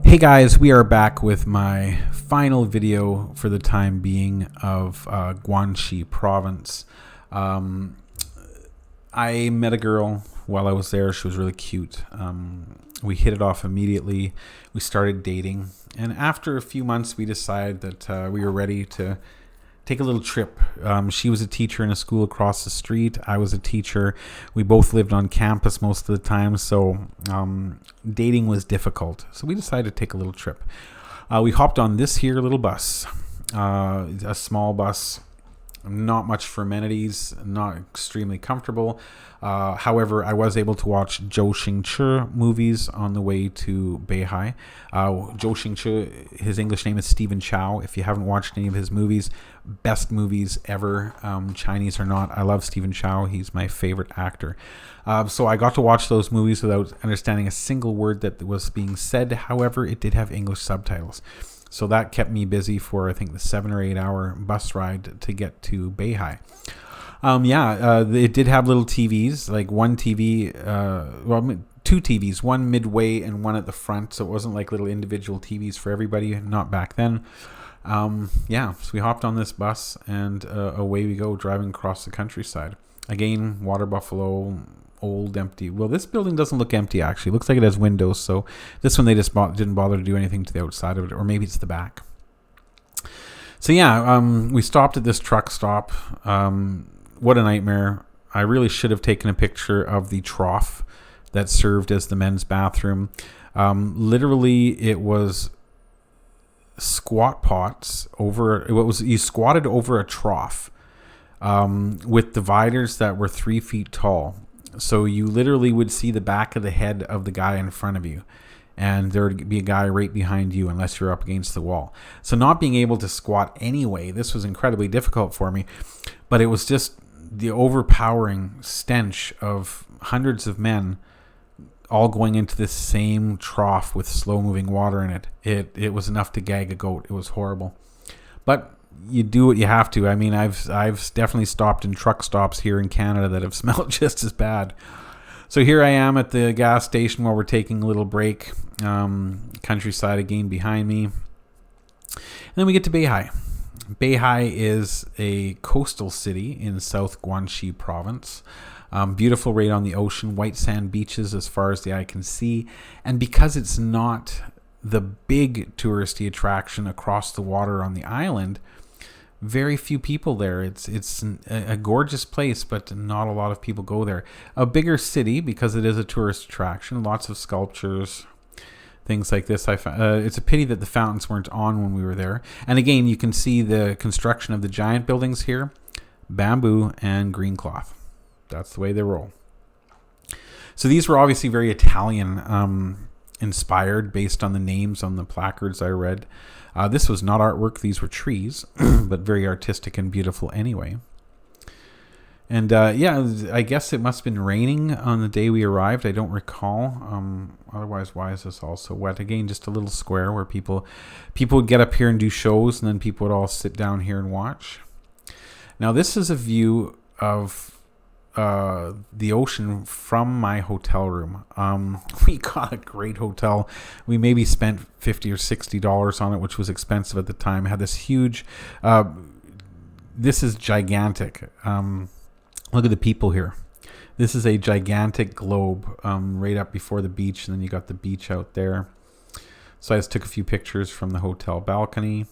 Hey guys, we are back with my final video for the time being of Guangxi province. I met a girl while I was there. She was really cute. We hit it off immediately. We started dating, and after a few months we decided that we were ready to take a little trip. She was a teacher in a school across the street. I was a teacher. We both lived on campus most of the time, so dating was difficult. So we decided to take a little trip. We hopped on this here little bus, a small bus. Not much for amenities, not extremely comfortable. However, I was able to watch Zhou Xingchi movies on the way to Beihai. Zhou Xingchi, his English name is Stephen Chow. If you haven't watched any of his movies, best movies ever, Chinese or not. I love Stephen Chow. He's my favorite actor. So I got to watch those movies without understanding a single word that was being said. However, it did have English subtitles. So that kept me busy for, I think, the 7 or 8 hour bus ride to get to Beihai. It did have little TVs, like one TV, two TVs, one midway and one at the front. So it wasn't like little individual TVs for everybody, not back then. So we hopped on this bus and away we go, driving across the countryside. Again, water buffalo, old, empty. Well, this building doesn't look empty, actually. It looks like it has windows, so this one they just didn't bother to do anything to the outside of it, or maybe it's the back. So we stopped at this truck stop. What a nightmare. I really should have taken a picture of the trough that served as the men's bathroom. Literally, it was squat pots over. You squatted over a trough with dividers that were 3 feet tall. So you literally would see the back of the head of the guy in front of you, and there would be a guy right behind you unless you're up against the wall. So not being able to squat anyway, this was incredibly difficult for me, but it was just the overpowering stench of hundreds of men all going into this same trough with slow moving water in it. It was enough to gag a goat. It was horrible. But you do what you have to. I mean, I've definitely stopped in truck stops here in Canada that have smelled just as bad. So here I am at the gas station while we're taking a little break. Countryside again behind me. And then we get to Beihai. Beihai is a coastal city in South Guangxi province. Beautiful right on the ocean, white sand beaches as far as the eye can see. And because it's not the big touristy attraction across the water on the island, very few people there. It's a gorgeous place, but not a lot of people go there. A bigger city because it is a tourist attraction. Lots of sculptures, things like this. It's a pity that the fountains weren't on when we were there. And again, you can see the construction of the giant buildings here. Bamboo and green cloth. That's the way they roll. So these were obviously very Italian inspired based on the names on the placards I read. This was not artwork. These were trees, but very artistic and beautiful anyway. And I guess it must have been raining on the day we arrived. I don't recall. Otherwise, why is this all so wet? Again, just a little square where people would get up here and do shows, and then people would all sit down here and watch. Now, this is a view of the ocean from my hotel room. We got a great hotel. We maybe spent $50 or $60 on it, which was expensive at the time. It had this huge, this is gigantic. Look at the people here. This is a gigantic globe right up before the beach, and then you got the beach out there. So I just took a few pictures from the hotel balcony.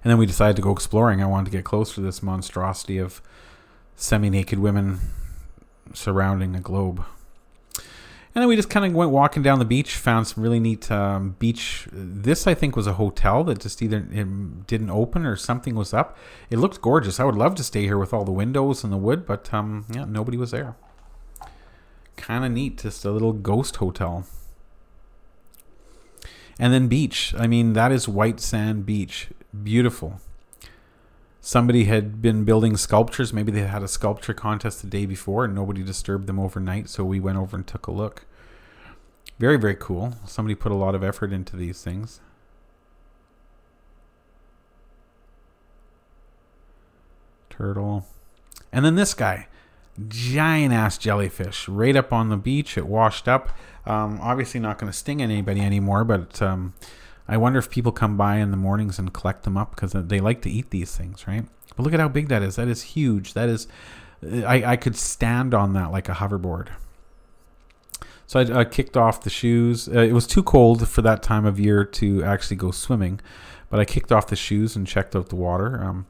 And then we decided to go exploring. I wanted to get closer to this monstrosity of semi-naked women surrounding a globe. And then we just kind of went walking down the beach, found some really neat beach. This, I think, was a hotel that just either it didn't open or something was up. It looked gorgeous. I would love to stay here with all the windows and the wood, but nobody was there. Kind of neat, just a little ghost hotel. And then beach. I mean, that is white sand beach. Beautiful. Somebody had been building sculptures. Maybe they had a sculpture contest the day before and nobody disturbed them overnight. So we went over and took a look. Very, very cool. Somebody put a lot of effort into these things. Turtle. And then this guy. giant ass jellyfish right up on the beach. It washed up. Obviously not going to sting anybody anymore, but I wonder if people come by in the mornings and collect them up because they like to eat these things, right? But look at how big that is. That is huge. That is, I could stand on that like a hoverboard. So I kicked off the shoes. It was too cold for that time of year to actually go swimming, but I kicked off the shoes and checked out the water.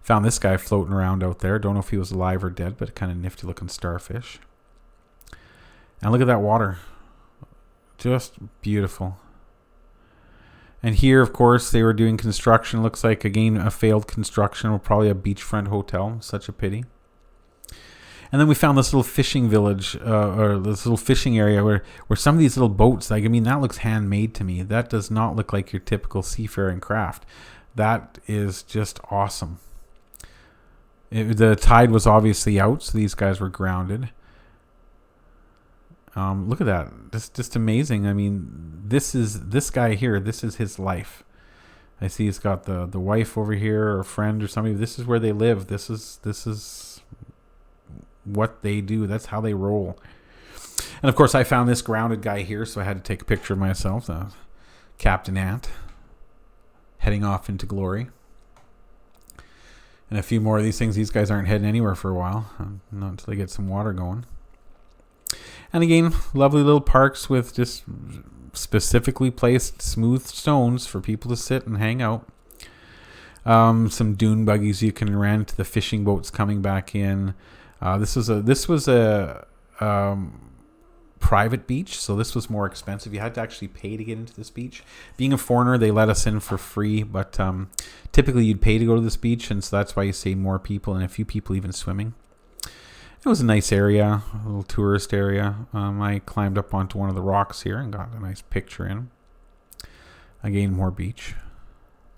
Found this guy floating around out there. Don't know if he was alive or dead, but kind of nifty looking starfish. And look at that water. Just beautiful. And here, of course, they were doing construction. Looks like, again, a failed construction, or probably a beachfront hotel. Such a pity. And then we found this little fishing village, or this little fishing area where some of these little boats, like, I mean, that looks handmade to me. That does not look like your typical seafaring craft. That is just awesome. The tide was obviously out, so these guys were grounded. Look at that. That's just amazing. I mean, this guy here, this is his life. I see he's got the wife over here, or friend or somebody. This is where they live. This is what they do. That's how they roll. And of course, I found this grounded guy here, so I had to take a picture of myself. Captain Ant heading off into glory. And a few more of these things. These guys aren't heading anywhere for a while, not until they get some water going. And again, lovely little parks with just specifically placed smooth stones for people to sit and hang out. Some dune buggies you can rent. The fishing boats coming back in. This was a private beach, so this was more expensive. You had to actually pay to get into this beach. Being a foreigner, they let us in for free, but typically you'd pay to go to this beach, and so that's why you see more people and a few people even swimming. It was a nice area, a little tourist area. I climbed up onto one of the rocks here and got a nice picture in. Again, more beach.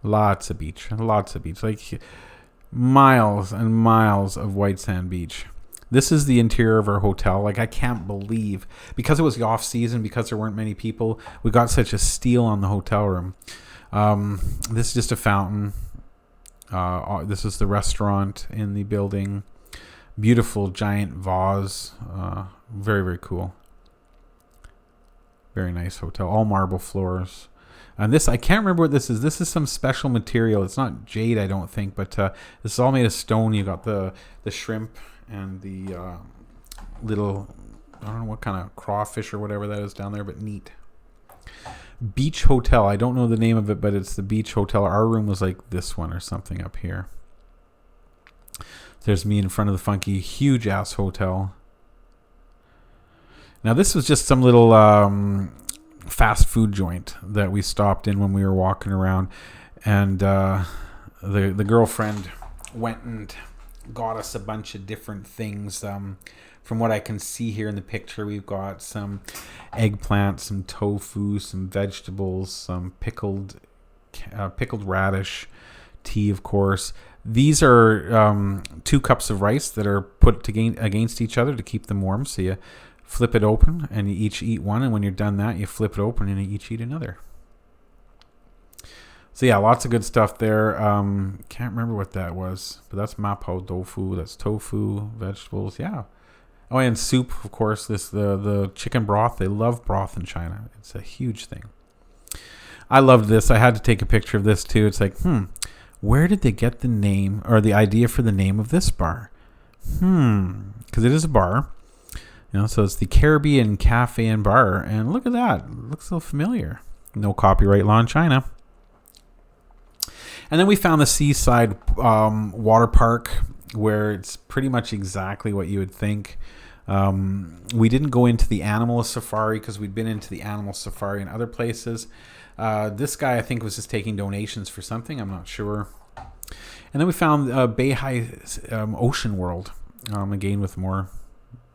Lots of beach. Like miles and miles of white sand beach. This is the interior of our hotel. Like, I can't believe, because it was the off season, because there weren't many people, we got such a steal on the hotel room. This is just a fountain. This is the restaurant in the building. Beautiful giant vase. Very, very cool. Very nice hotel. All marble floors. And this, I can't remember what this is. This is some special material. It's not jade, I don't think, but this is all made of stone. You got the shrimp and the little, I don't know what kind of crawfish or whatever that is down there, but neat. Beach Hotel. I don't know the name of it, but it's the Beach Hotel. Our room was like this one or something up here. There's me in front of the funky, huge ass hotel. Now this was just some little fast food joint that we stopped in when we were walking around, and the girlfriend went and got us a bunch of different things. From what I can see here in the picture, we've got some eggplant, some tofu, some vegetables, some pickled radish, tea, of course. These are 2 cups of rice that are put against each other to keep them warm. So you flip it open and you each eat one, and when you're done that, you flip it open and you each eat another. So yeah, lots of good stuff there. Can't remember what that was, but that's mapo tofu. That's tofu, vegetables. Yeah. Oh, and soup, of course. The chicken broth. They love broth in China. It's a huge thing. I loved this. I had to take a picture of this too. It's like, where did they get the name or the idea for the name of this bar? Because it is a bar. So it's the Caribbean Cafe and Bar. And look at that. It looks so familiar. No copyright law in China. And then we found the seaside water park, where it's pretty much exactly what you would think. We didn't go into the animal safari because we'd been into the animal safari in other places. This guy, I think, was just taking donations for something. I'm not sure. And then we found Beihai Ocean World, again with more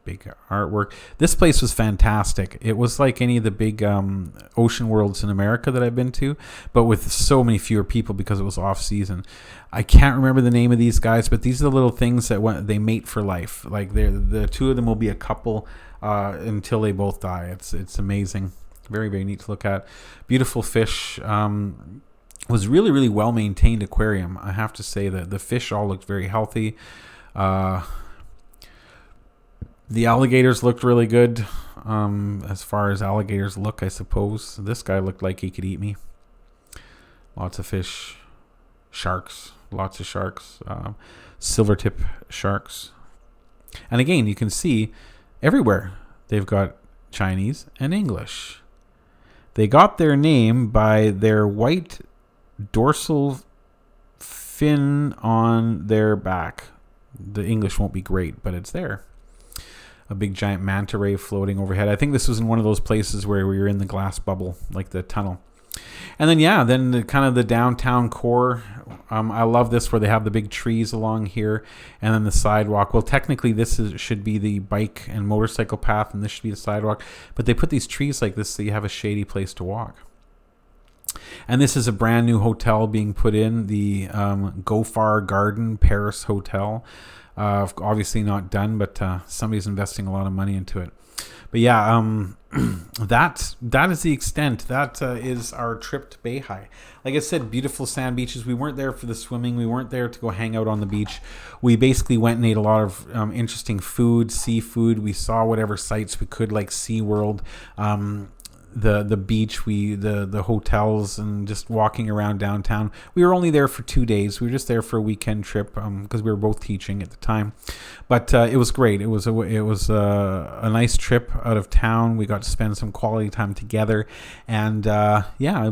big artwork. This place was fantastic. It was like any of the big ocean worlds in America that I've been to, but with so many fewer people because it was off season. I can't remember the name of these guys, but these are the little things that they mate for life. Like the 2 of them will be a couple until they both die. It's amazing. Very, very neat to look at. Beautiful fish. Was really, really well maintained aquarium. I have to say that the fish all looked very healthy. The alligators looked really good. As far as alligators look, I suppose. This guy looked like he could eat me. Lots of fish. Sharks. Lots of sharks. Silver tip sharks. And again, you can see everywhere they've got Chinese and English. They got their name by their white dorsal fin on their back. The English won't be great, but it's there. A big giant manta ray floating overhead. I think this was in one of those places where we were in the glass bubble, like the tunnel. And then the downtown core. I love this where they have the big trees along here, and then the sidewalk. Well, technically should be the bike and motorcycle path, and this should be the sidewalk. But they put these trees like this so you have a shady place to walk. And this is a brand new hotel being put in, the Gofar Garden Paris Hotel. Obviously not done, but somebody's investing a lot of money into it. But yeah, that is the extent. That is our trip to Beihai. Like I said, beautiful sand beaches. We weren't there for the swimming. We weren't there to go hang out on the beach. We basically went and ate a lot of interesting food, seafood. We saw whatever sights we could, like SeaWorld. The beach, the hotels, and just walking around downtown. We were only there for 2 days. We were just there for a weekend trip because we were both teaching at the time. But it was great. It was a nice trip out of town. We got to spend some quality time together, and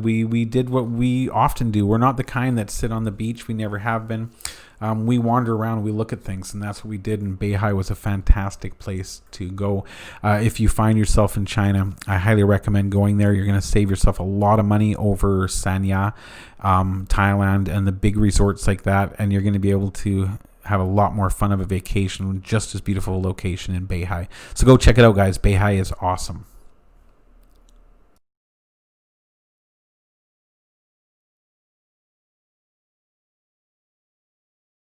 we did what we often do. We're not the kind that sit on the beach. We never have been. We wander around, we look at things, and that's what we did. And Beihai was a fantastic place to go. If you find yourself in China, I highly recommend going there. You're going to save yourself a lot of money over Sanya, Thailand, and the big resorts like that, and you're going to be able to have a lot more fun of a vacation. Just as beautiful a location in Beihai. So go check it out, guys. Beihai is awesome.